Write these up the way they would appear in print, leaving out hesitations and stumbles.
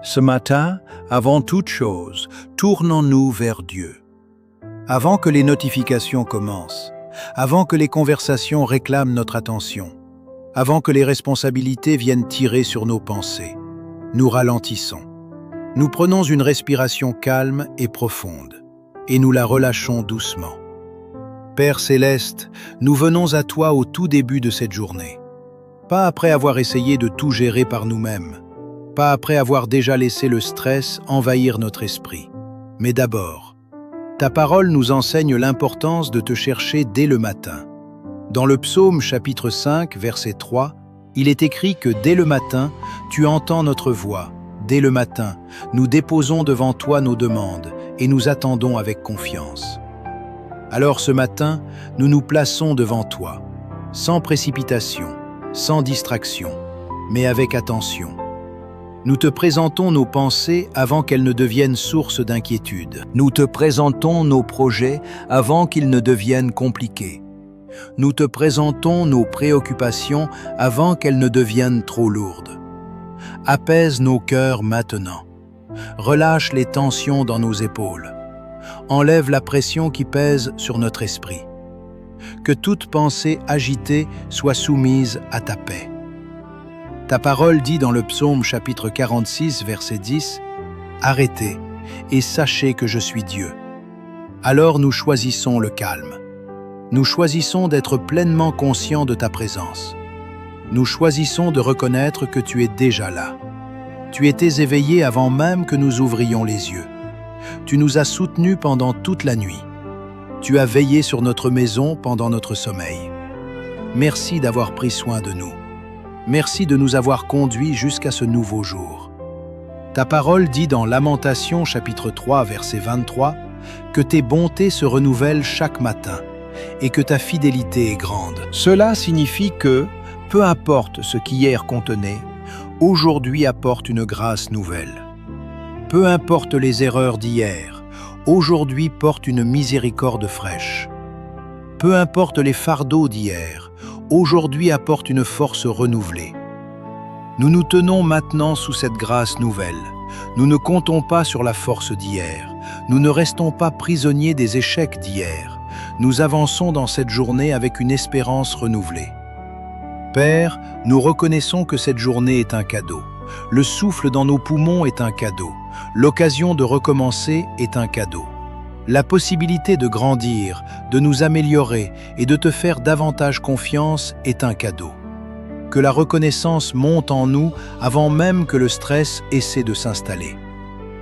Ce matin, avant toute chose, tournons-nous vers Dieu. Avant que les notifications commencent, avant que les conversations réclament notre attention, avant que les responsabilités viennent tirer sur nos pensées, nous ralentissons. Nous prenons une respiration calme et profonde, et nous la relâchons doucement. Père Céleste, nous venons à toi au tout début de cette journée. Pas après avoir essayé de tout gérer par nous-mêmes, pas après avoir déjà laissé le stress envahir notre esprit, mais d'abord, ta parole nous enseigne l'importance de te chercher dès le matin. Dans le psaume chapitre 5, verset 3, il est écrit que dès le matin, tu entends notre voix. Dès le matin, nous déposons devant toi nos demandes et nous attendons avec confiance. Alors ce matin, nous nous plaçons devant toi, sans précipitation, sans distraction, mais avec attention. Nous te présentons nos pensées avant qu'elles ne deviennent source d'inquiétude. Nous te présentons nos projets avant qu'ils ne deviennent compliqués. Nous te présentons nos préoccupations avant qu'elles ne deviennent trop lourdes. Apaise nos cœurs maintenant. Relâche les tensions dans nos épaules. Enlève la pression qui pèse sur notre esprit. Que toute pensée agitée soit soumise à ta paix. Ta parole dit dans le psaume chapitre 46, verset 10, « Arrêtez et sachez que je suis Dieu. » Alors nous choisissons le calme. Nous choisissons d'être pleinement conscients de ta présence. Nous choisissons de reconnaître que tu es déjà là. Tu étais éveillé avant même que nous ouvrions les yeux. Tu nous as soutenus pendant toute la nuit. Tu as veillé sur notre maison pendant notre sommeil. Merci d'avoir pris soin de nous. Merci de nous avoir conduits jusqu'à ce nouveau jour. Ta parole dit dans Lamentations chapitre 3, verset 23, que tes bontés se renouvellent chaque matin et que ta fidélité est grande. Cela signifie que, peu importe ce qu'hier contenait, aujourd'hui apporte une grâce nouvelle. Peu importe les erreurs d'hier, aujourd'hui porte une miséricorde fraîche. Peu importe les fardeaux d'hier, aujourd'hui apporte une force renouvelée. Nous nous tenons maintenant sous cette grâce nouvelle. Nous ne comptons pas sur la force d'hier. Nous ne restons pas prisonniers des échecs d'hier. Nous avançons dans cette journée avec une espérance renouvelée. Père, nous reconnaissons que cette journée est un cadeau. Le souffle dans nos poumons est un cadeau. L'occasion de recommencer est un cadeau. La possibilité de grandir, de nous améliorer et de te faire davantage confiance est un cadeau. Que la reconnaissance monte en nous avant même que le stress essaie de s'installer.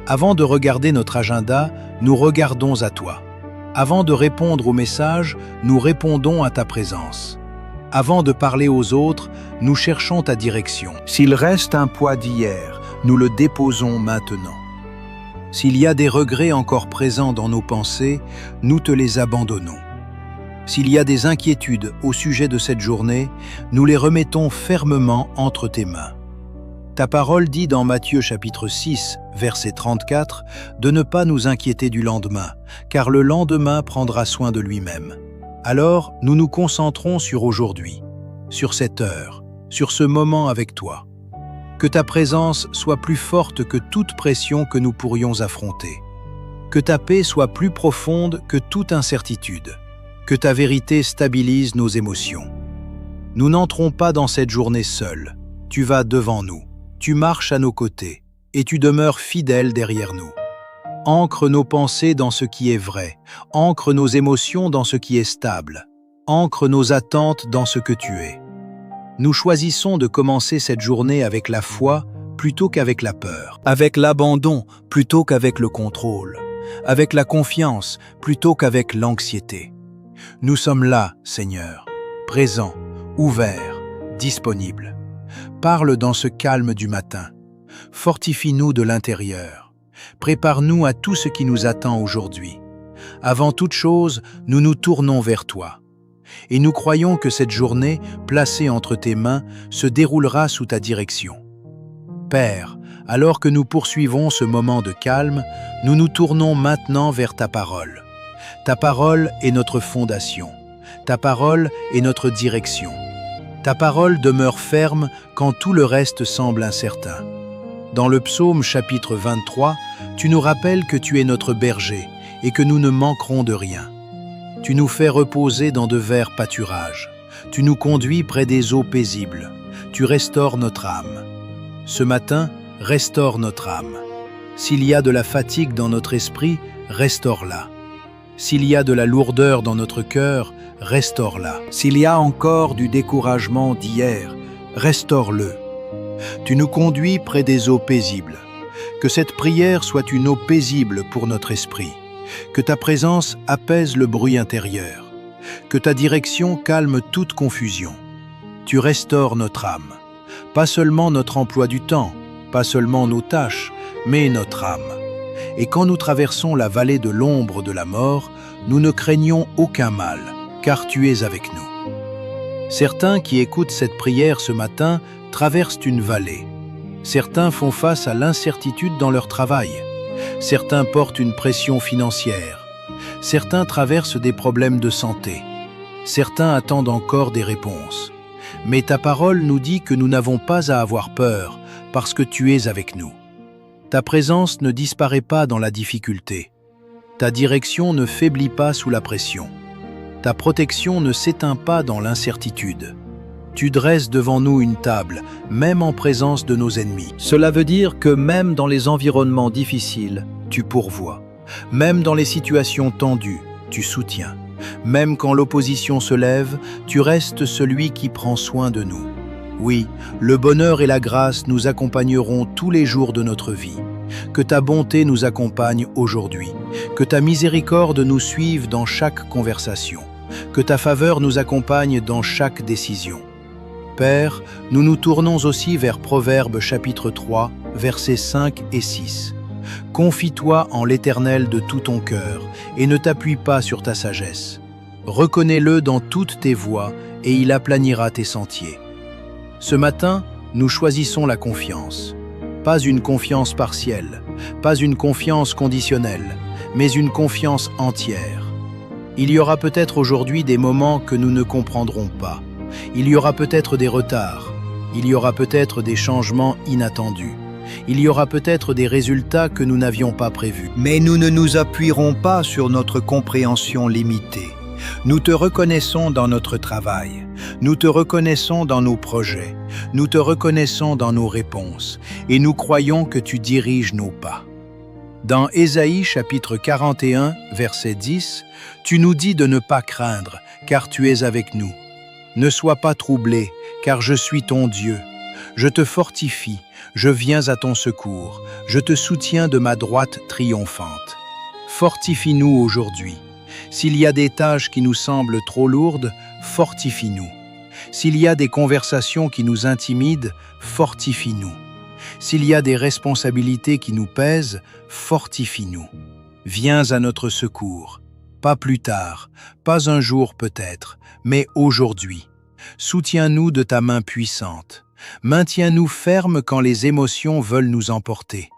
Avant de regarder notre agenda, nous regardons à toi. Avant de répondre aux messages, nous répondons à ta présence. Avant de parler aux autres, nous cherchons ta direction. S'il reste un poids d'hier, nous le déposons maintenant. S'il y a des regrets encore présents dans nos pensées, nous te les abandonnons. S'il y a des inquiétudes au sujet de cette journée, nous les remettons fermement entre tes mains. Ta parole dit dans Matthieu chapitre 6, verset 34, de ne pas nous inquiéter du lendemain, car le lendemain prendra soin de lui-même. Alors, nous nous concentrons sur aujourd'hui, sur cette heure, sur ce moment avec toi. Que ta présence soit plus forte que toute pression que nous pourrions affronter. Que ta paix soit plus profonde que toute incertitude. Que ta vérité stabilise nos émotions. Nous n'entrons pas dans cette journée seuls. Tu vas devant nous. Tu marches à nos côtés et tu demeures fidèle derrière nous. Ancre nos pensées dans ce qui est vrai. Ancre nos émotions dans ce qui est stable. Ancre nos attentes dans ce que tu es. Nous choisissons de commencer cette journée avec la foi plutôt qu'avec la peur, avec l'abandon plutôt qu'avec le contrôle, avec la confiance plutôt qu'avec l'anxiété. Nous sommes là, Seigneur, présents, ouverts, disponibles. Parle dans ce calme du matin. Fortifie-nous de l'intérieur. Prépare-nous à tout ce qui nous attend aujourd'hui. Avant toute chose, nous nous tournons vers toi. Et nous croyons que cette journée, placée entre tes mains, se déroulera sous ta direction. Père, alors que nous poursuivons ce moment de calme, nous nous tournons maintenant vers ta parole. Ta parole est notre fondation. Ta parole est notre direction. Ta parole demeure ferme quand tout le reste semble incertain. Dans le psaume chapitre 23, tu nous rappelles que tu es notre berger et que nous ne manquerons de rien. Tu nous fais reposer dans de verts pâturages. Tu nous conduis près des eaux paisibles. Tu restaures notre âme. Ce matin, restaure notre âme. S'il y a de la fatigue dans notre esprit, restaure-la. S'il y a de la lourdeur dans notre cœur, restaure-la. S'il y a encore du découragement d'hier, restaure-le. Tu nous conduis près des eaux paisibles. Que cette prière soit une eau paisible pour notre esprit. Que ta présence apaise le bruit intérieur. Que ta direction calme toute confusion. Tu restaures notre âme. Pas seulement notre emploi du temps, pas seulement nos tâches, mais notre âme. Et quand nous traversons la vallée de l'ombre de la mort, nous ne craignons aucun mal, car tu es avec nous. Certains qui écoutent cette prière ce matin traversent une vallée. Certains font face à l'incertitude dans leur travail. Certains portent une pression financière. Certains traversent des problèmes de santé. Certains attendent encore des réponses. Mais ta parole nous dit que nous n'avons pas à avoir peur, parce que tu es avec nous. Ta présence ne disparaît pas dans la difficulté. Ta direction ne faiblit pas sous la pression. Ta protection ne s'éteint pas dans l'incertitude. Tu dresses devant nous une table, même en présence de nos ennemis. Cela veut dire que même dans les environnements difficiles, tu pourvois. Même dans les situations tendues, tu soutiens. Même quand l'opposition se lève, tu restes celui qui prend soin de nous. Oui, le bonheur et la grâce nous accompagneront tous les jours de notre vie. Que ta bonté nous accompagne aujourd'hui. Que ta miséricorde nous suive dans chaque conversation. Que ta faveur nous accompagne dans chaque décision. Père, nous nous tournons aussi vers Proverbes chapitre 3, versets 5 et 6. Confie-toi en l'Éternel de tout ton cœur et ne t'appuie pas sur ta sagesse. Reconnais-le dans toutes tes voies et il aplanira tes sentiers. Ce matin, nous choisissons la confiance. Pas une confiance partielle, pas une confiance conditionnelle, mais une confiance entière. Il y aura peut-être aujourd'hui des moments que nous ne comprendrons pas. Il y aura peut-être des retards. Il y aura peut-être des changements inattendus. Il y aura peut-être des résultats que nous n'avions pas prévus. Mais nous ne nous appuierons pas sur notre compréhension limitée. Nous te reconnaissons dans notre travail. Nous te reconnaissons dans nos projets. Nous te reconnaissons dans nos réponses. Et nous croyons que tu diriges nos pas. Dans Ésaïe chapitre 41, verset 10, tu nous dis de ne pas craindre, car tu es avec nous. Ne sois pas troublé, car je suis ton Dieu. Je te fortifie, je viens à ton secours, je te soutiens de ma droite triomphante. Fortifie-nous aujourd'hui. S'il y a des tâches qui nous semblent trop lourdes, fortifie-nous. S'il y a des conversations qui nous intimident, fortifie-nous. S'il y a des responsabilités qui nous pèsent, fortifie-nous. Viens à notre secours. Pas plus tard, pas un jour peut-être, mais aujourd'hui. Soutiens-nous de ta main puissante. Maintiens-nous fermes quand les émotions veulent nous emporter.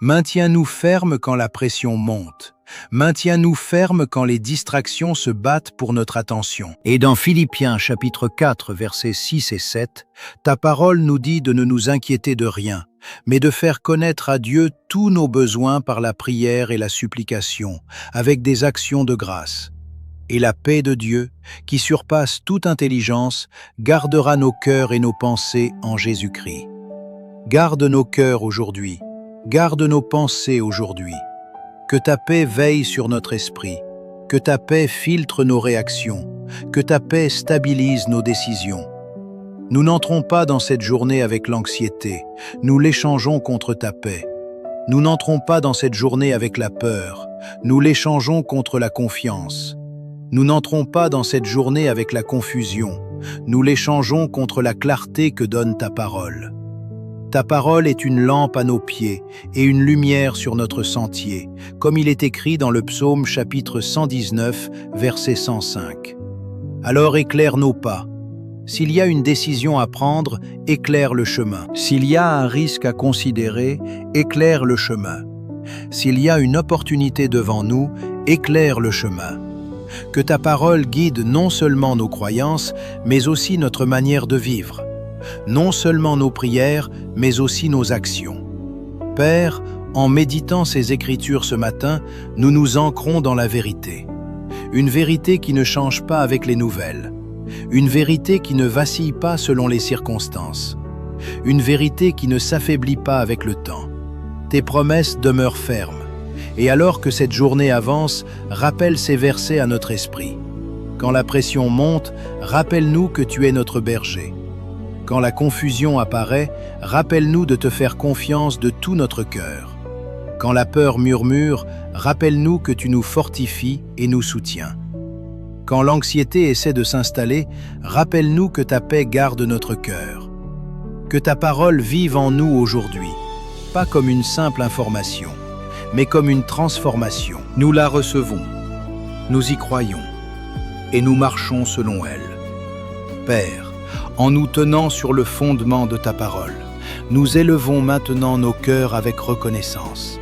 Maintiens-nous fermes quand la pression monte. Maintiens-nous fermes quand les distractions se battent pour notre attention. Et dans Philippiens chapitre 4, versets 6 et 7, ta parole nous dit de ne nous inquiéter de rien, mais de faire connaître à Dieu tous nos besoins par la prière et la supplication, avec des actions de grâce. Et la paix de Dieu, qui surpasse toute intelligence, gardera nos cœurs et nos pensées en Jésus-Christ. Garde nos cœurs aujourd'hui, garde nos pensées aujourd'hui. Que ta paix veille sur notre esprit, que ta paix filtre nos réactions, que ta paix stabilise nos décisions. Nous n'entrons pas dans cette journée avec l'anxiété, nous l'échangeons contre ta paix. Nous n'entrons pas dans cette journée avec la peur, nous l'échangeons contre la confiance. Nous n'entrons pas dans cette journée avec la confusion, nous l'échangeons contre la clarté que donne ta parole. Ta parole est une lampe à nos pieds et une lumière sur notre sentier, comme il est écrit dans le psaume chapitre 119, verset 105. Alors éclaire nos pas. S'il y a une décision à prendre, éclaire le chemin. S'il y a un risque à considérer, éclaire le chemin. S'il y a une opportunité devant nous, éclaire le chemin. Que ta parole guide non seulement nos croyances, mais aussi notre manière de vivre. Non seulement nos prières, mais aussi nos actions. Père, en méditant ces Écritures ce matin, nous nous ancrons dans la vérité. Une vérité qui ne change pas avec les nouvelles. Une vérité qui ne vacille pas selon les circonstances. Une vérité qui ne s'affaiblit pas avec le temps. Tes promesses demeurent fermes. Et alors que cette journée avance, rappelle ces versets à notre esprit. Quand la pression monte, rappelle-nous que tu es notre berger. Quand la confusion apparaît, rappelle-nous de te faire confiance de tout notre cœur. Quand la peur murmure, rappelle-nous que tu nous fortifies et nous soutiens. Quand l'anxiété essaie de s'installer, rappelle-nous que ta paix garde notre cœur. Que ta parole vive en nous aujourd'hui, pas comme une simple information, mais comme une transformation. Nous la recevons, nous y croyons, et nous marchons selon elle. Père, en nous tenant sur le fondement de ta parole, nous élevons maintenant nos cœurs avec reconnaissance.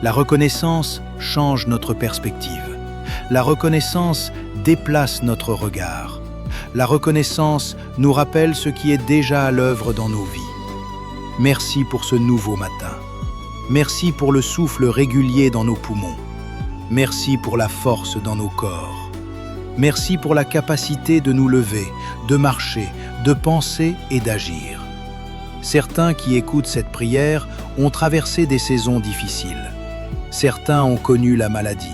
La reconnaissance change notre perspective. La reconnaissance déplace notre regard. La reconnaissance nous rappelle ce qui est déjà à l'œuvre dans nos vies. Merci pour ce nouveau matin. Merci pour le souffle régulier dans nos poumons. Merci pour la force dans nos corps. Merci pour la capacité de nous lever, de marcher, de penser et d'agir. Certains qui écoutent cette prière ont traversé des saisons difficiles. Certains ont connu la maladie.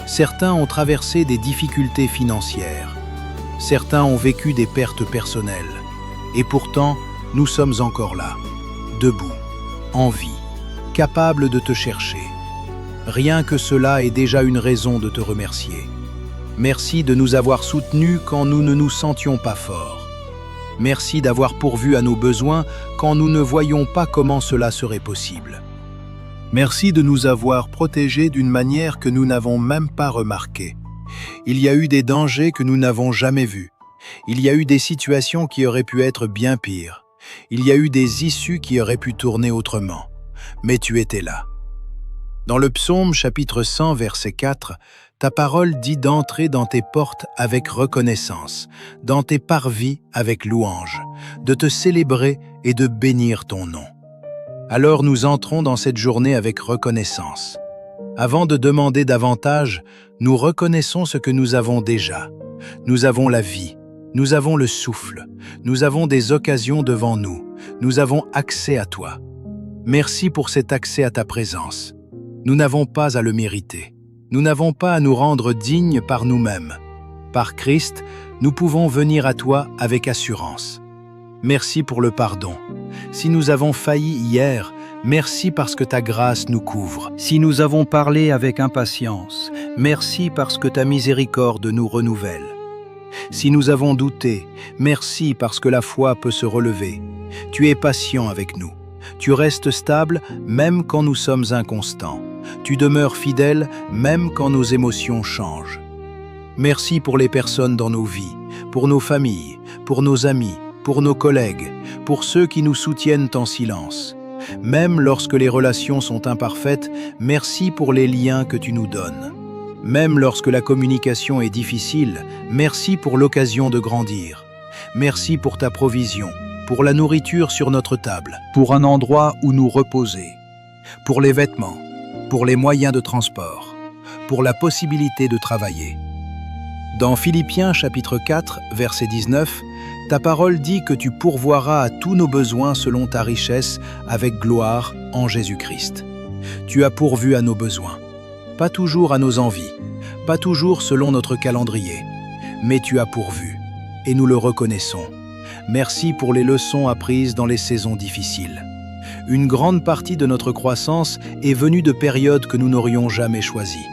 Certains ont traversé des difficultés financières. Certains ont vécu des pertes personnelles. Et pourtant, nous sommes encore là, debout, en vie, capables de te chercher. Rien que cela est déjà une raison de te remercier. Merci de nous avoir soutenus quand nous ne nous sentions pas forts. Merci d'avoir pourvu à nos besoins quand nous ne voyions pas comment cela serait possible. Merci de nous avoir protégés d'une manière que nous n'avons même pas remarquée. Il y a eu des dangers que nous n'avons jamais vus. Il y a eu des situations qui auraient pu être bien pires. Il y a eu des issues qui auraient pu tourner autrement. Mais tu étais là. Dans le psaume chapitre 100, verset 4, ta parole dit d'entrer dans tes portes avec reconnaissance, dans tes parvis avec louange, de te célébrer et de bénir ton nom. Alors nous entrons dans cette journée avec reconnaissance. Avant de demander davantage, nous reconnaissons ce que nous avons déjà. Nous avons la vie, nous avons le souffle, nous avons des occasions devant nous, nous avons accès à toi. Merci pour cet accès à ta présence. Nous n'avons pas à le mériter. Nous n'avons pas à nous rendre dignes par nous-mêmes. Par Christ, nous pouvons venir à toi avec assurance. Merci pour le pardon. Si nous avons failli hier, merci parce que ta grâce nous couvre. Si nous avons parlé avec impatience, merci parce que ta miséricorde nous renouvelle. Si nous avons douté, merci parce que la foi peut se relever. Tu es patient avec nous. Tu restes stable même quand nous sommes inconstants. Tu demeures fidèle même quand nos émotions changent. Merci pour les personnes dans nos vies, pour nos familles, pour nos amis, pour nos collègues, pour ceux qui nous soutiennent en silence. Même lorsque les relations sont imparfaites, merci pour les liens que tu nous donnes. Même lorsque la communication est difficile, merci pour l'occasion de grandir. Merci pour ta provision, pour la nourriture sur notre table, pour un endroit où nous reposer, pour les vêtements, pour les moyens de transport, pour la possibilité de travailler. Dans Philippiens chapitre 4, verset 19, ta parole dit que tu pourvoiras à tous nos besoins selon ta richesse avec gloire en Jésus-Christ. Tu as pourvu à nos besoins, pas toujours à nos envies, pas toujours selon notre calendrier, mais tu as pourvu, et nous le reconnaissons. Merci pour les leçons apprises dans les saisons difficiles. Une grande partie de notre croissance est venue de périodes que nous n'aurions jamais choisies.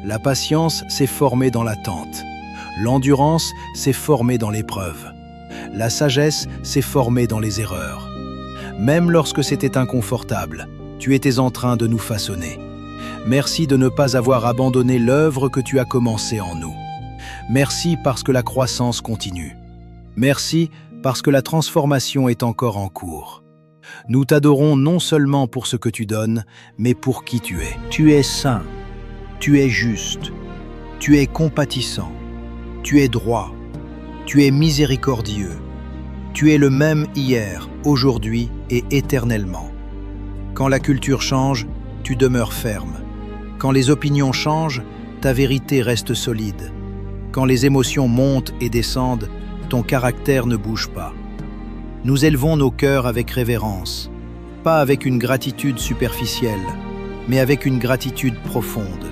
La patience s'est formée dans l'attente. L'endurance s'est formée dans l'épreuve. La sagesse s'est formée dans les erreurs. Même lorsque c'était inconfortable, tu étais en train de nous façonner. Merci de ne pas avoir abandonné l'œuvre que tu as commencée en nous. Merci parce que la croissance continue. Merci parce que la transformation est encore en cours. Nous t'adorons non seulement pour ce que tu donnes, mais pour qui tu es. Tu es saint, tu es juste, tu es compatissant, tu es droit, tu es miséricordieux, tu es le même hier, aujourd'hui et éternellement. Quand la culture change, tu demeures ferme. Quand les opinions changent, ta vérité reste solide. Quand les émotions montent et descendent, ton caractère ne bouge pas. Nous élevons nos cœurs avec révérence, pas avec une gratitude superficielle, mais avec une gratitude profonde.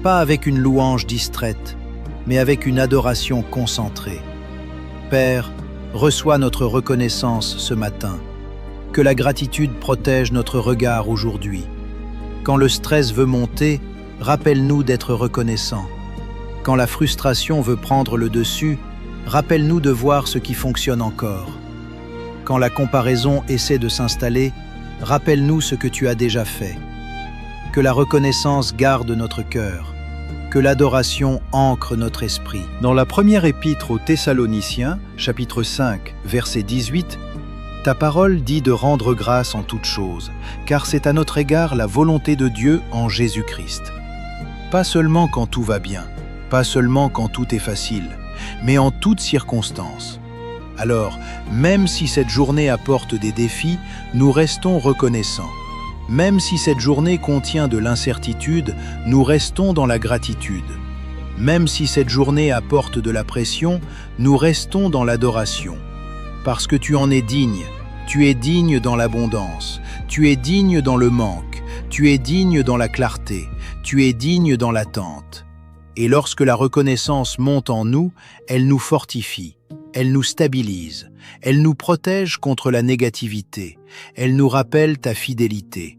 Pas avec une louange distraite, mais avec une adoration concentrée. Père, reçois notre reconnaissance ce matin. Que la gratitude protège notre regard aujourd'hui. Quand le stress veut monter, rappelle-nous d'être reconnaissant. Quand la frustration veut prendre le dessus, rappelle-nous de voir ce qui fonctionne encore. Quand la comparaison essaie de s'installer, rappelle-nous ce que tu as déjà fait. Que la reconnaissance garde notre cœur. Que l'adoration ancre notre esprit. Dans la première épître aux Thessaloniciens, chapitre 5, verset 18, ta parole dit de rendre grâce en toutes choses, car c'est à notre égard la volonté de Dieu en Jésus-Christ. Pas seulement quand tout va bien, pas seulement quand tout est facile, mais en toutes circonstances. Alors, même si cette journée apporte des défis, nous restons reconnaissants. Même si cette journée contient de l'incertitude, nous restons dans la gratitude. Même si cette journée apporte de la pression, nous restons dans l'adoration. Parce que tu en es digne dans l'abondance, tu es digne dans le manque, tu es digne dans la clarté, tu es digne dans l'attente. Et lorsque la reconnaissance monte en nous, elle nous fortifie, elle nous stabilise, elle nous protège contre la négativité, elle nous rappelle ta fidélité.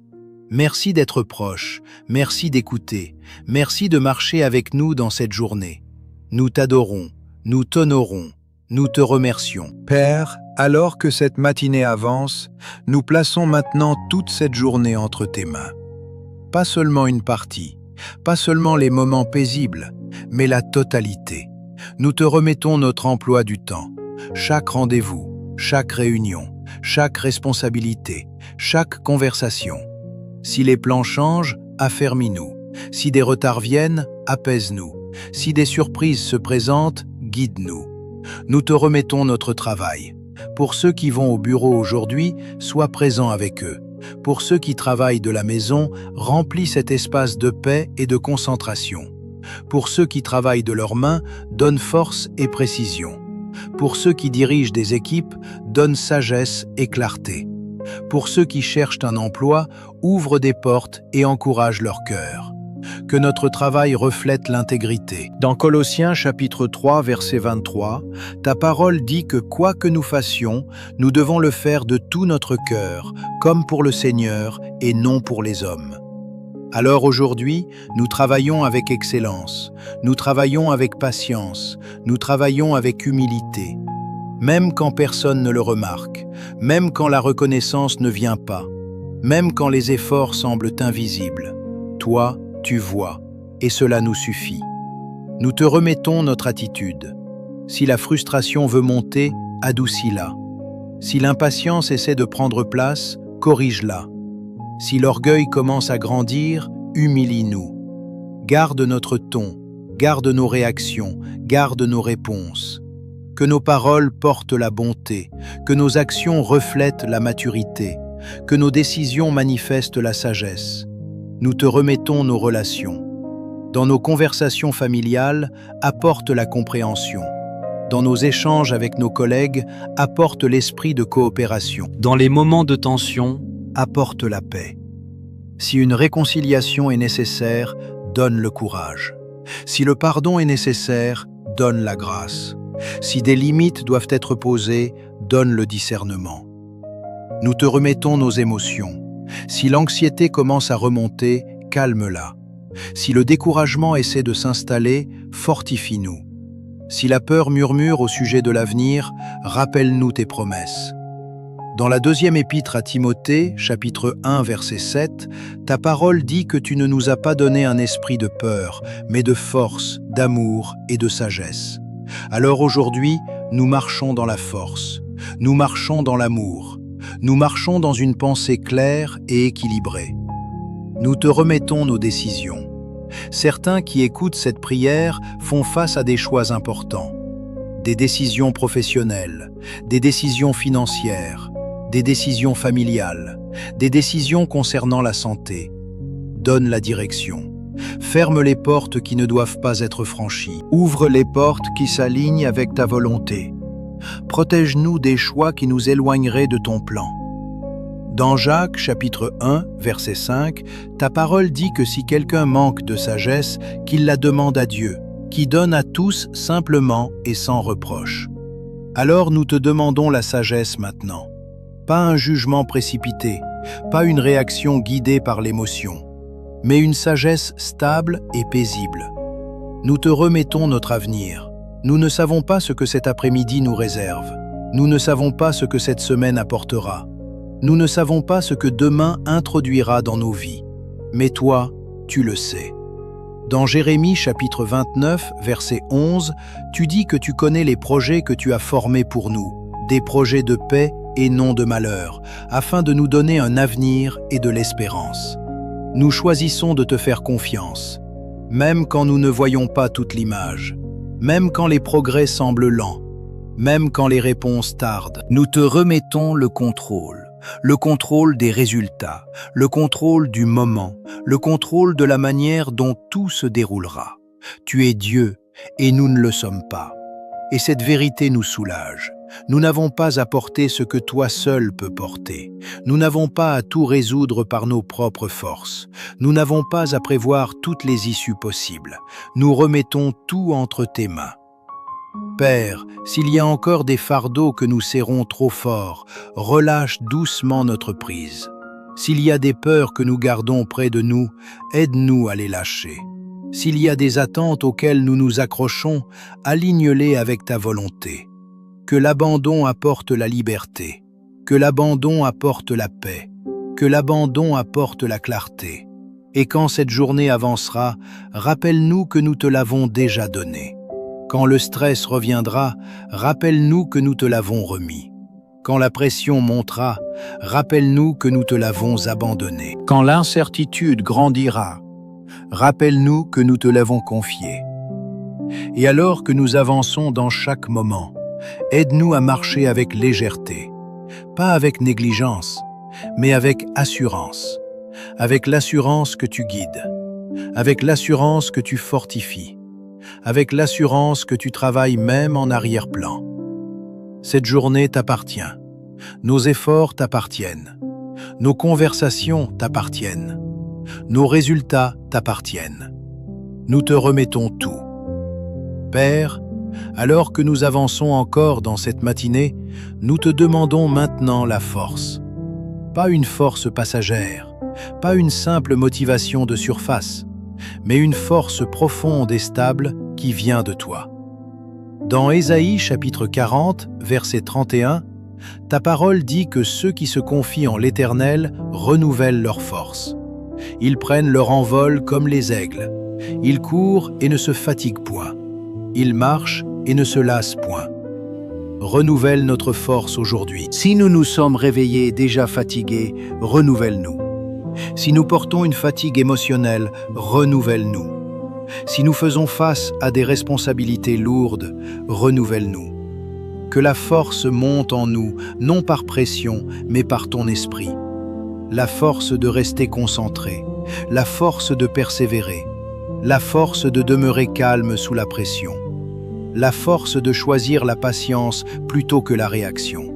Merci d'être proche, merci d'écouter, merci de marcher avec nous dans cette journée. Nous t'adorons, nous t'honorons, nous te remercions. Père, alors que cette matinée avance, nous plaçons maintenant toute cette journée entre tes mains. Pas seulement une partie, pas seulement les moments paisibles, mais la totalité. Nous te remettons notre emploi du temps, chaque rendez-vous, chaque réunion, chaque responsabilité, chaque conversation. Si les plans changent, affermis-nous. Si des retards viennent, apaise-nous. Si des surprises se présentent, guide-nous. Nous te remettons notre travail. Pour ceux qui vont au bureau aujourd'hui, sois présent avec eux. Pour ceux qui travaillent de la maison, remplis cet espace de paix et de concentration. Pour ceux qui travaillent de leurs mains, donne force et précision. Pour ceux qui dirigent des équipes, donne sagesse et clarté. Pour ceux qui cherchent un emploi, ouvre des portes et encourage leur cœur. Que notre travail reflète l'intégrité. Dans Colossiens chapitre 3, verset 23, ta parole dit que quoi que nous fassions, nous devons le faire de tout notre cœur, comme pour le Seigneur et non pour les hommes. Alors aujourd'hui, nous travaillons avec excellence, nous travaillons avec patience, nous travaillons avec humilité. Même quand personne ne le remarque, même quand la reconnaissance ne vient pas, même quand les efforts semblent invisibles, toi, tu vois, et cela nous suffit. Nous te remettons notre attitude. Si la frustration veut monter, adoucis-la. Si l'impatience essaie de prendre place, corrige-la. Si l'orgueil commence à grandir, humilie-nous. Garde notre ton, garde nos réactions, garde nos réponses. Que nos paroles portent la bonté, que nos actions reflètent la maturité, que nos décisions manifestent la sagesse. Nous te remettons nos relations. Dans nos conversations familiales, apporte la compréhension. Dans nos échanges avec nos collègues, apporte l'esprit de coopération. Dans les moments de tension, Apporte la paix. Si une réconciliation est nécessaire, donne le courage. Si le pardon est nécessaire, donne la grâce. Si des limites doivent être posées, donne le discernement. Nous te remettons nos émotions. Si l'anxiété commence à remonter, calme-la. Si le découragement essaie de s'installer, fortifie-nous. Si la peur murmure au sujet de l'avenir, rappelle-nous tes promesses. Dans la deuxième épître à Timothée, chapitre 1, verset 7, ta parole dit que tu ne nous as pas donné un esprit de peur, mais de force, d'amour et de sagesse. Alors aujourd'hui, nous marchons dans la force, nous marchons dans l'amour, nous marchons dans une pensée claire et équilibrée. Nous te remettons nos décisions. Certains qui écoutent cette prière font face à des choix importants. Des décisions professionnelles, des décisions financières, des décisions familiales, des décisions concernant la santé. Donne la direction. Ferme les portes qui ne doivent pas être franchies. Ouvre les portes qui s'alignent avec ta volonté. Protège-nous des choix qui nous éloigneraient de ton plan. Dans Jacques, chapitre 1, verset 5, ta parole dit que si quelqu'un manque de sagesse, qu'il la demande à Dieu, qui donne à tous simplement et sans reproche. Alors nous te demandons la sagesse maintenant. Pas un jugement précipité, pas une réaction guidée par l'émotion, mais une sagesse stable et paisible. Nous te remettons notre avenir. Nous ne savons pas ce que cet après-midi nous réserve. Nous ne savons pas ce que cette semaine apportera. Nous ne savons pas ce que demain introduira dans nos vies. Mais toi, tu le sais. Dans Jérémie chapitre 29, verset 11, tu dis que tu connais les projets que tu as formés pour nous, des projets de paix et non de malheur, afin de nous donner un avenir et de l'espérance. Nous choisissons de te faire confiance, même quand nous ne voyons pas toute l'image, même quand les progrès semblent lents, même quand les réponses tardent. Nous te remettons le contrôle des résultats, le contrôle du moment, le contrôle de la manière dont tout se déroulera. Tu es Dieu et nous ne le sommes pas. Et cette vérité nous soulage. Nous n'avons pas à porter ce que toi seul peux porter. Nous n'avons pas à tout résoudre par nos propres forces. Nous n'avons pas à prévoir toutes les issues possibles. Nous remettons tout entre tes mains. Père, s'il y a encore des fardeaux que nous serrons trop fort, relâche doucement notre prise. S'il y a des peurs que nous gardons près de nous, aide-nous à les lâcher. S'il y a des attentes auxquelles nous nous accrochons, aligne-les avec ta volonté. Que l'abandon apporte la liberté, que l'abandon apporte la paix, que l'abandon apporte la clarté. Et quand cette journée avancera, rappelle-nous que nous te l'avons déjà donnée. Quand le stress reviendra, rappelle-nous que nous te l'avons remis. Quand la pression montera, rappelle-nous que nous te l'avons abandonné. Quand l'incertitude grandira, rappelle-nous que nous te l'avons confié. Et alors que nous avançons dans chaque moment, aide-nous à marcher avec légèreté, pas avec négligence, mais avec assurance, avec l'assurance que tu guides, avec l'assurance que tu fortifies, avec l'assurance que tu travailles même en arrière-plan. Cette journée t'appartient, nos efforts t'appartiennent, nos conversations t'appartiennent, nos résultats t'appartiennent. Nous te remettons tout. Père, alors que nous avançons encore dans cette matinée, nous te demandons maintenant la force. Pas une force passagère, pas une simple motivation de surface, mais une force profonde et stable qui vient de toi. Dans Ésaïe chapitre 40, verset 31, ta parole dit que ceux qui se confient en l'Éternel renouvellent leur force. Ils prennent leur envol comme les aigles. Ils courent et ne se fatiguent point. Ils marchent et ne se lassent point. Renouvelle notre force aujourd'hui. Si nous nous sommes réveillés déjà fatigués, renouvelle-nous. Si nous portons une fatigue émotionnelle, renouvelle-nous. Si nous faisons face à des responsabilités lourdes, renouvelle-nous. Que la force monte en nous, non par pression, mais par ton esprit. La force de rester concentré, la force de persévérer, la force de demeurer calme sous la pression, la force de choisir la patience plutôt que la réaction.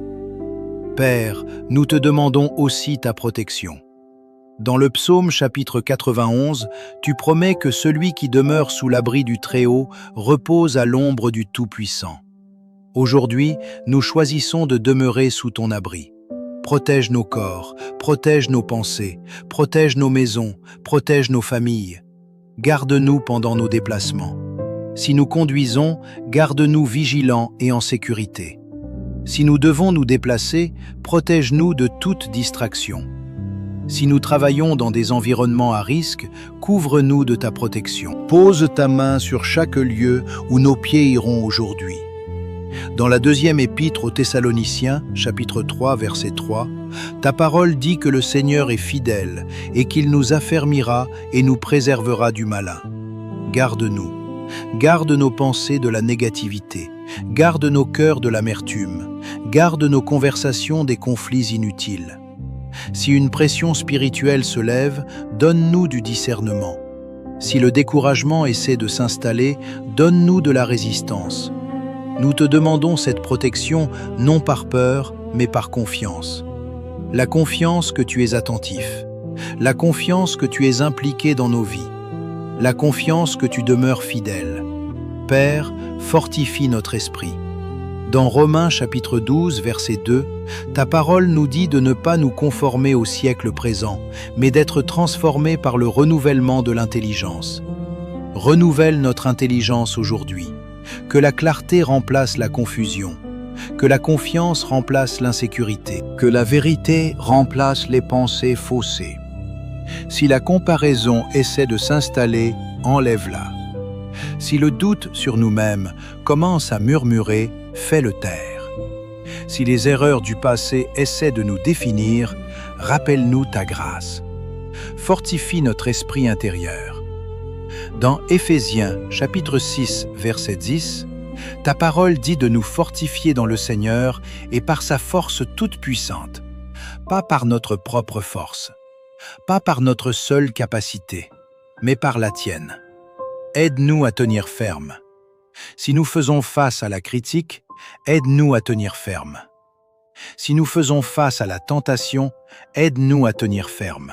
Père, nous te demandons aussi ta protection. Dans le psaume chapitre 91, tu promets que celui qui demeure sous l'abri du Très-Haut repose à l'ombre du Tout-Puissant. Aujourd'hui, nous choisissons de demeurer sous ton abri. Protège nos corps, protège nos pensées, protège nos maisons, protège nos familles. Garde-nous pendant nos déplacements. Si nous conduisons, garde-nous vigilants et en sécurité. Si nous devons nous déplacer, protège-nous de toute distraction. Si nous travaillons dans des environnements à risque, couvre-nous de ta protection. Pose ta main sur chaque lieu où nos pieds iront aujourd'hui. Dans la deuxième épître aux Thessaloniciens, chapitre 3, verset 3, ta parole dit que le Seigneur est fidèle et qu'il nous affermira et nous préservera du malin. Garde-nous. Garde nos pensées de la négativité. Garde nos cœurs de l'amertume. Garde nos conversations des conflits inutiles. Si une pression spirituelle se lève, donne-nous du discernement. Si le découragement essaie de s'installer, donne-nous de la résistance. Nous te demandons cette protection non par peur, mais par confiance. La confiance que tu es attentif. La confiance que tu es impliqué dans nos vies. La confiance que tu demeures fidèle. Père, fortifie notre esprit. Dans Romains chapitre 12, verset 2, ta parole nous dit de ne pas nous conformer au siècle présent, mais d'être transformés par le renouvellement de l'intelligence. Renouvelle notre intelligence aujourd'hui. Que la clarté remplace la confusion. Que la confiance remplace l'insécurité. Que la vérité remplace les pensées faussées. Si la comparaison essaie de s'installer, enlève-la. Si le doute sur nous-mêmes commence à murmurer, fais-le taire. Si les erreurs du passé essaient de nous définir, rappelle-nous ta grâce. Fortifie notre esprit intérieur. Dans Éphésiens chapitre 6, verset 10, ta parole dit de nous fortifier dans le Seigneur et par sa force toute puissante, pas par notre propre force, pas par notre seule capacité, mais par la tienne. Aide-nous à tenir ferme. Si nous faisons face à la critique, aide-nous à tenir ferme. Si nous faisons face à la tentation, aide-nous à tenir ferme.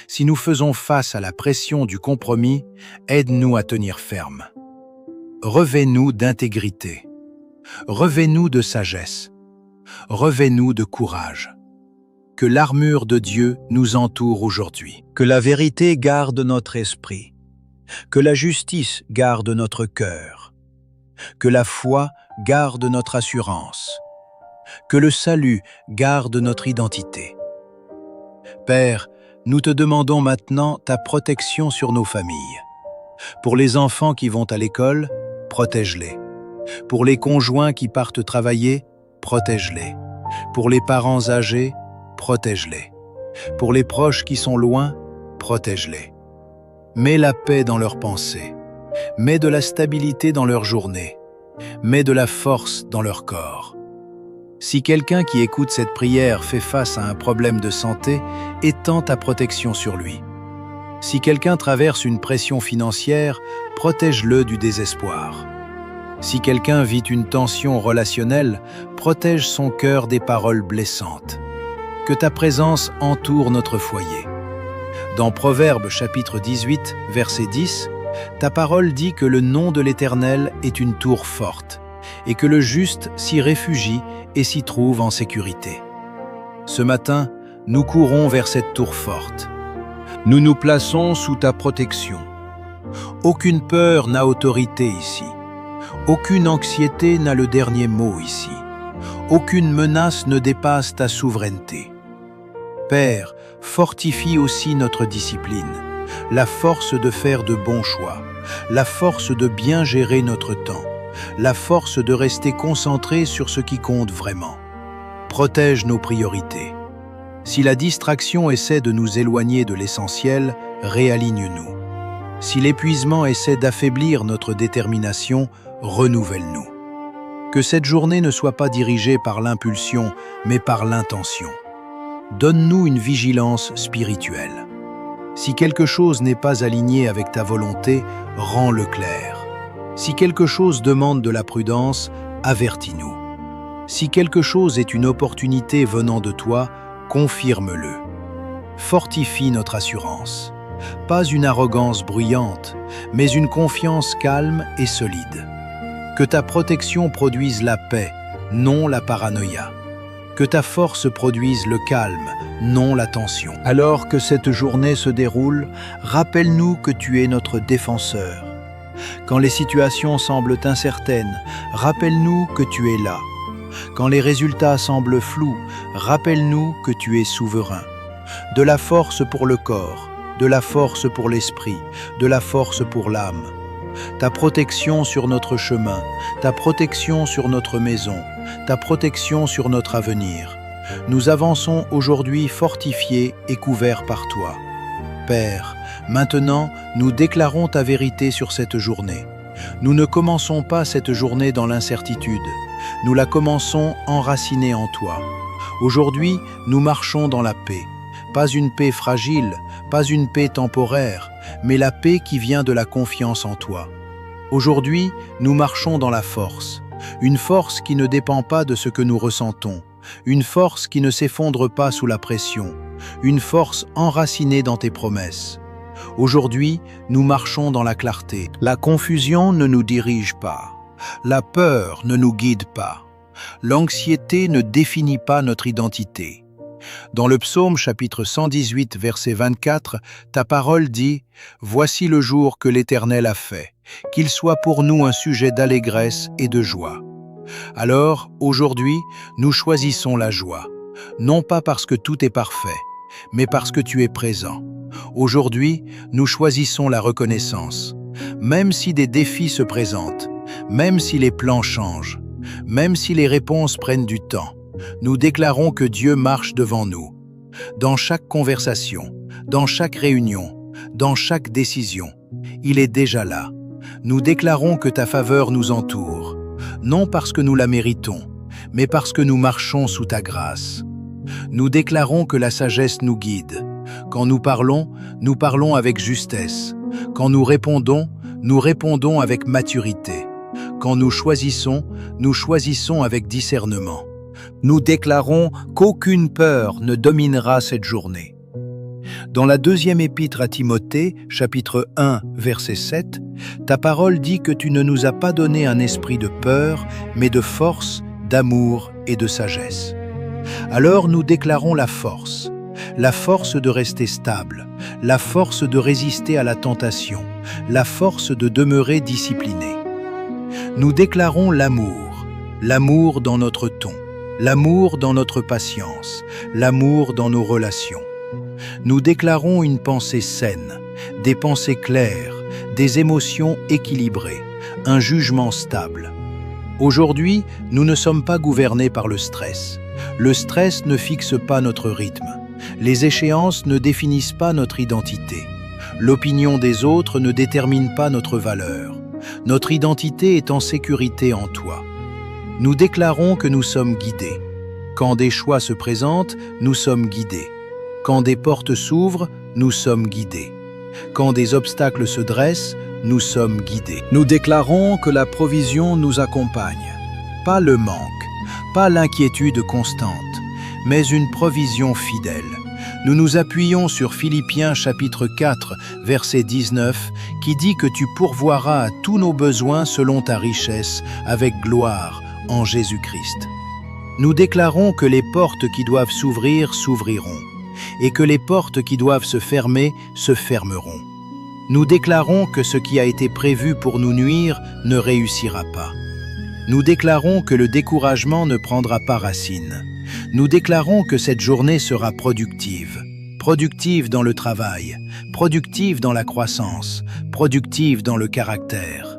Si nous faisons face à la pression du compromis, aide-nous à tenir ferme. Revêt-nous d'intégrité. Revêt-nous de sagesse. Revêt-nous de courage. Que l'armure de Dieu nous entoure aujourd'hui. Que la vérité garde notre esprit. Que la justice garde notre cœur. Que la foi garde notre assurance. Que le salut garde notre identité. Père, nous te demandons maintenant ta protection sur nos familles. Pour les enfants qui vont à l'école, protège-les. Pour les conjoints qui partent travailler, protège-les. Pour les parents âgés, protège-les. Pour les proches qui sont loin, protège-les. Mets la paix dans leurs pensées. Mets de la stabilité dans leur journée. Mets de la force dans leur corps. Si quelqu'un qui écoute cette prière fait face à un problème de santé, étends ta protection sur lui. Si quelqu'un traverse une pression financière, protège-le du désespoir. Si quelqu'un vit une tension relationnelle, protège son cœur des paroles blessantes. Que ta présence entoure notre foyer. Dans Proverbes chapitre 18, verset 10, ta parole dit que le nom de l'Éternel est une tour forte et que le juste s'y réfugie et s'y trouve en sécurité. Ce matin, nous courons vers cette tour forte. Nous nous plaçons sous ta protection. Aucune peur n'a autorité ici. Aucune anxiété n'a le dernier mot ici. Aucune menace ne dépasse ta souveraineté. Père, fortifie aussi notre discipline, la force de faire de bons choix, la force de bien gérer notre temps, la force de rester concentré sur ce qui compte vraiment. Protège nos priorités. Si la distraction essaie de nous éloigner de l'essentiel, réaligne-nous. Si l'épuisement essaie d'affaiblir notre détermination, renouvelle-nous. Que cette journée ne soit pas dirigée par l'impulsion, mais par l'intention. Donne-nous une vigilance spirituelle. Si quelque chose n'est pas aligné avec ta volonté, rends-le clair. Si quelque chose demande de la prudence, avertis-nous. Si quelque chose est une opportunité venant de toi, confirme-le. Fortifie notre assurance. Pas une arrogance bruyante, mais une confiance calme et solide. Que ta protection produise la paix, non la paranoïa. Que ta force produise le calme, non la tension. Alors que cette journée se déroule, rappelle-nous que tu es notre défenseur. Quand les situations semblent incertaines, rappelle-nous que tu es là. Quand les résultats semblent flous, rappelle-nous que tu es souverain. De la force pour le corps, de la force pour l'esprit, de la force pour l'âme. Ta protection sur notre chemin, ta protection sur notre maison, ta protection sur notre avenir. Nous avançons aujourd'hui fortifiés et couverts par toi. Père, maintenant, nous déclarons ta vérité sur cette journée. Nous ne commençons pas cette journée dans l'incertitude, Nous la commençons enracinée en toi. Aujourd'hui, nous marchons dans la paix. Pas une paix fragile, pas une paix temporaire, mais la paix qui vient de la confiance en toi. Aujourd'hui, nous marchons dans la force. Une force qui ne dépend pas de ce que nous ressentons. Une force qui ne s'effondre pas sous la pression. Une force enracinée dans tes promesses. Aujourd'hui, nous marchons dans la clarté. La confusion ne nous dirige pas. La peur ne nous guide pas. L'anxiété ne définit pas notre identité. Dans le psaume chapitre 118, verset 24, ta parole dit « Voici le jour que l'Éternel a fait, qu'il soit pour nous un sujet d'allégresse et de joie. » Alors, aujourd'hui, nous choisissons la joie, non pas parce que tout est parfait, mais parce que tu es présent. Aujourd'hui, nous choisissons la reconnaissance. Même si des défis se présentent, même si les plans changent, même si les réponses prennent du temps, nous déclarons que Dieu marche devant nous. Dans chaque conversation, dans chaque réunion, dans chaque décision, il est déjà là. Nous déclarons que ta faveur nous entoure, non parce que nous la méritons, mais parce que nous marchons sous ta grâce. Nous déclarons que la sagesse nous guide. Quand nous parlons avec justesse. Quand nous répondons avec maturité. Quand nous choisissons avec discernement. Nous déclarons qu'aucune peur ne dominera cette journée. Dans la deuxième épître à Timothée, chapitre 1, verset 7, ta parole dit que tu ne nous as pas donné un esprit de peur, mais de force, d'amour et de sagesse. Alors nous déclarons la force de rester stable, la force de résister à la tentation, la force de demeurer discipliné. Nous déclarons l'amour dans notre ton, l'amour dans notre patience, l'amour dans nos relations. Nous déclarons une pensée saine, des pensées claires, des émotions équilibrées, un jugement stable. Aujourd'hui, nous ne sommes pas gouvernés par le stress. Le stress ne fixe pas notre rythme. Les échéances ne définissent pas notre identité. L'opinion des autres ne détermine pas notre valeur. Notre identité est en sécurité en toi. Nous déclarons que nous sommes guidés. Quand des choix se présentent, nous sommes guidés. Quand des portes s'ouvrent, nous sommes guidés. Quand des obstacles se dressent, nous sommes guidés. Nous déclarons que la provision nous accompagne. Pas le manque, pas l'inquiétude constante, mais une provision fidèle. Nous nous appuyons sur Philippiens chapitre 4, verset 19, qui dit que tu pourvoiras à tous nos besoins selon ta richesse, avec gloire, en Jésus-Christ. Nous déclarons que les portes qui doivent s'ouvrir s'ouvriront, et que les portes qui doivent se fermeront. Nous déclarons que ce qui a été prévu pour nous nuire ne réussira pas. Nous déclarons que le découragement ne prendra pas racine. Nous déclarons que cette journée sera productive. Productive dans le travail, productive dans la croissance, productive dans le caractère.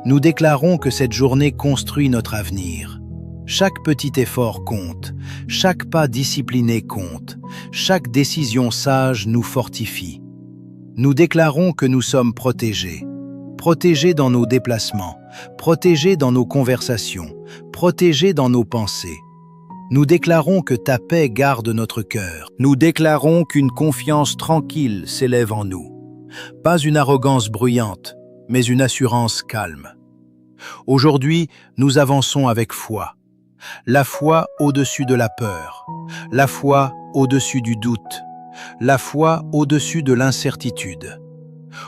Nous déclarons que cette journée construit notre avenir. Chaque petit effort compte, chaque pas discipliné compte, chaque décision sage nous fortifie. Nous déclarons que nous sommes protégés. Protégés dans nos déplacements, protégés dans nos conversations, protégés dans nos pensées. Nous déclarons que ta paix garde notre cœur. Nous déclarons qu'une confiance tranquille s'élève en nous. Pas une arrogance bruyante, mais une assurance calme. Aujourd'hui, nous avançons avec foi. La foi au-dessus de la peur, la foi au-dessus du doute, la foi au-dessus de l'incertitude.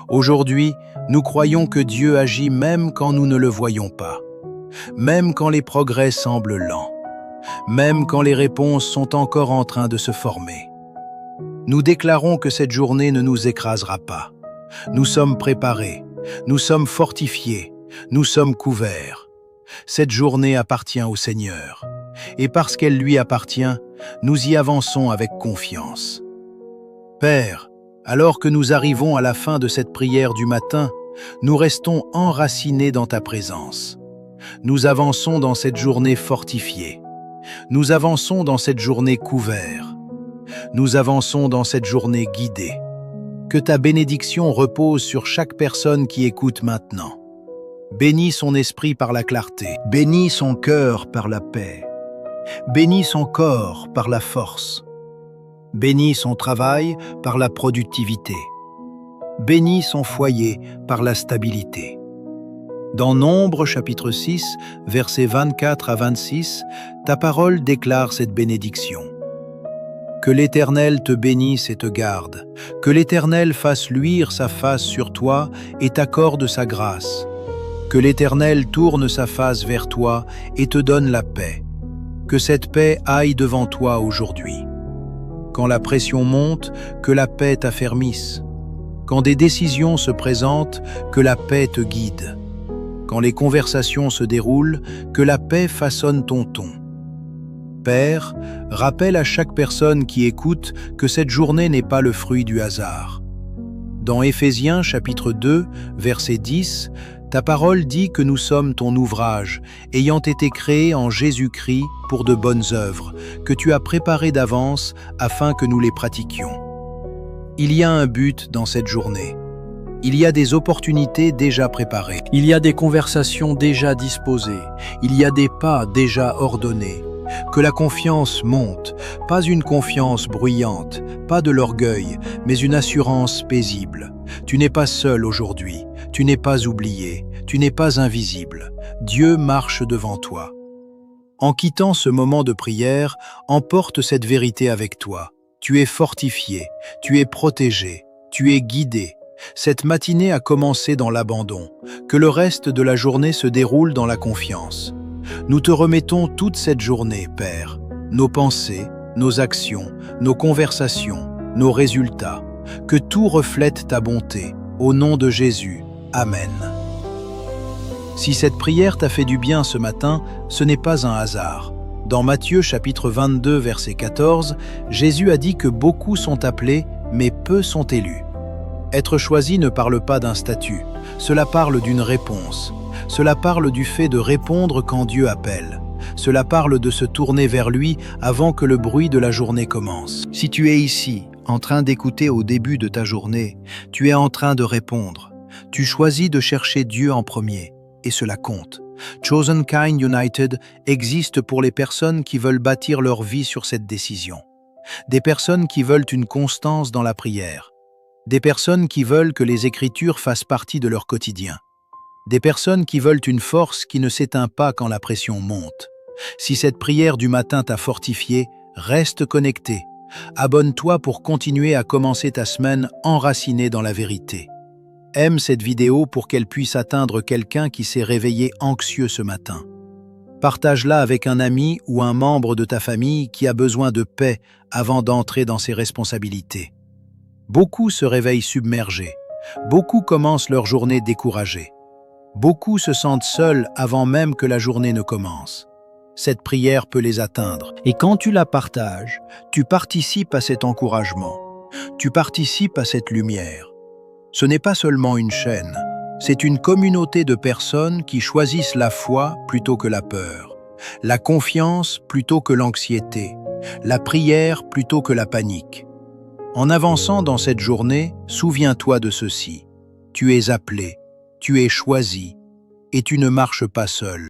Aujourd'hui, nous croyons que Dieu agit même quand nous ne le voyons pas, même quand les progrès semblent lents, même quand les réponses sont encore en train de se former. Nous déclarons que cette journée ne nous écrasera pas. Nous sommes préparés, nous sommes fortifiés, nous sommes couverts. Cette journée appartient au Seigneur, et parce qu'elle lui appartient, nous y avançons avec confiance. Père, alors que nous arrivons à la fin de cette prière du matin, nous restons enracinés dans ta présence. Nous avançons dans cette journée fortifiée. Nous avançons dans cette journée couverts. Nous avançons dans cette journée guidée. Que ta bénédiction repose sur chaque personne qui écoute maintenant. Bénis son esprit par la clarté. Bénis son cœur par la paix. Bénis son corps par la force. Bénis son travail par la productivité. Bénis son foyer par la stabilité. Dans Nombre chapitre 6, versets 24 à 26, ta parole déclare cette bénédiction. Que l'Éternel te bénisse et te garde, que l'Éternel fasse luire sa face sur toi et t'accorde sa grâce. Que l'Éternel tourne sa face vers toi et te donne la paix. Que cette paix aille devant toi aujourd'hui. Quand la pression monte, que la paix t'affermisse. Quand des décisions se présentent, que la paix te guide. Quand les conversations se déroulent, que la paix façonne ton ton. Père, rappelle à chaque personne qui écoute que cette journée n'est pas le fruit du hasard. Dans Éphésiens chapitre 2, verset 10, ta parole dit que nous sommes ton ouvrage, ayant été créés en Jésus-Christ pour de bonnes œuvres, que tu as préparées d'avance afin que nous les pratiquions. Il y a un but dans cette journée. Il y a des opportunités déjà préparées. Il y a des conversations déjà disposées. Il y a des pas déjà ordonnés. Que la confiance monte, pas une confiance bruyante, pas de l'orgueil, mais une assurance paisible. Tu n'es pas seul aujourd'hui, tu n'es pas oublié, tu n'es pas invisible. Dieu marche devant toi. En quittant ce moment de prière, emporte cette vérité avec toi. Tu es fortifié, tu es protégé, tu es guidé. Cette matinée a commencé dans l'abandon. Que le reste de la journée se déroule dans la confiance. Nous te remettons toute cette journée, Père, nos pensées, nos actions, nos conversations, nos résultats. Que tout reflète ta bonté. Au nom de Jésus. Amen. Si cette prière t'a fait du bien ce matin, ce n'est pas un hasard. Dans Matthieu chapitre 22, verset 14, Jésus a dit que beaucoup sont appelés, mais peu sont élus. Être choisi ne parle pas d'un statut, cela parle d'une réponse. Cela parle du fait de répondre quand Dieu appelle. Cela parle de se tourner vers lui avant que le bruit de la journée commence. Si tu es ici, en train d'écouter au début de ta journée, tu es en train de répondre. Tu choisis de chercher Dieu en premier, et cela compte. Chosen Kind United existe pour les personnes qui veulent bâtir leur vie sur cette décision. Des personnes qui veulent une constance dans la prière. Des personnes qui veulent que les Écritures fassent partie de leur quotidien. Des personnes qui veulent une force qui ne s'éteint pas quand la pression monte. Si cette prière du matin t'a fortifié, reste connecté. Abonne-toi pour continuer à commencer ta semaine enraciné dans la vérité. Aime cette vidéo pour qu'elle puisse atteindre quelqu'un qui s'est réveillé anxieux ce matin. Partage-la avec un ami ou un membre de ta famille qui a besoin de paix avant d'entrer dans ses responsabilités. Beaucoup se réveillent submergés. Beaucoup commencent leur journée découragés. Beaucoup se sentent seuls avant même que la journée ne commence. Cette prière peut les atteindre. Et quand tu la partages, tu participes à cet encouragement. Tu participes à cette lumière. Ce n'est pas seulement une chaîne, c'est une communauté de personnes qui choisissent la foi plutôt que la peur, la confiance plutôt que l'anxiété, la prière plutôt que la panique. En avançant dans cette journée, souviens-toi de ceci. Tu es appelé, tu es choisi, et tu ne marches pas seul.